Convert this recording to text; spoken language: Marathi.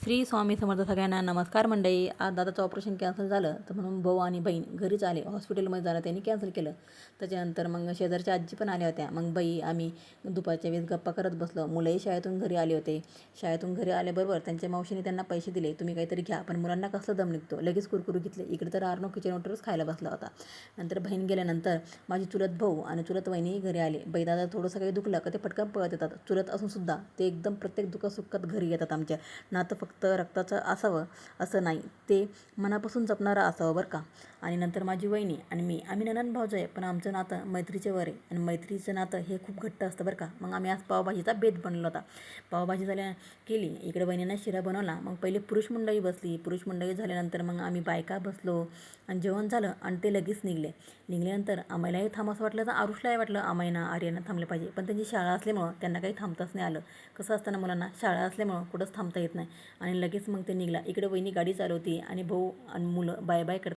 श्री स्वामी समर्थ सगळ्यांना नमस्कार मंडळी. आज दादाचं ऑपरेशन कॅन्सल झालं तर म्हणून भाऊ आणि बहीण घरीच आले. हॉस्पिटलमध्ये झालं त्यांनी कॅन्सल केलं. त्याच्यानंतर मग शेजारच्या आजी पण आल्या होत्या. मग आम्ही दुपारच्या वेळेस गप्पा करत बसलो. मुलंही शाळेतून घरी आले होते. शाळेतून घरी आल्याबरोबर त्यांच्या मावशीने त्यांना पैसे दिले, तुम्ही काहीतरी घ्या. पण मुलांना कसलं दम निघतो, लगेच कुरकुरू घेतले. इकडे तर आर्नो किचन वॉटरच खायला बसला होता. नंतर बहीण गेल्यानंतर माझी चुलत भाऊ आणि चुलत वहिनी घरी आले. दादा थोडंसं काही दुखलं का ते पटकन पळत येतात. चुलत असून सुद्धा ते एकदम प्रत्येक दुःखासुखात घरी येतात आमच्या. नातं फक्त रक्ताचं असावं असं नाही, ते मनापासून जपणारं असावं बरं का. आणि नंतर माझी वहिनी आणि मी, आम्ही नणंद भावजं आहे, पण आमचं नातं मैत्रीचे वर आहे. आणि मैत्रीचं नातं हे खूप घट्ट असतं बरं का. मग आम्ही आज पावभाजीचा बेत बनवला होता. पावभाजी केली. इकडे वहिनीनं शिरा बनवला. मग पहिले पुरुष मंडळी बसली. पुरुष मंडळी झाल्यानंतर मग आम्ही बायका बसलो आणि जेवण झालं आणि ते लगेच निघल्यानंतर आम्हालाही थांबावं वाटलं, तर आरुषलाही वाटलं आम्हाला आर्यानं थांबले पाहिजे. पण त्यांची शाळा असल्यामुळं त्यांना काही थांबताच नाही आलं. कसं असताना मुलांना शाळा असल्यामुळं कुठंच थांबता येत नाही. आणि लगेच मग ते निघाला. इकडे वहिनी गाडी चालवती आणि भाऊ आणि मुलं बाय बाय करतात.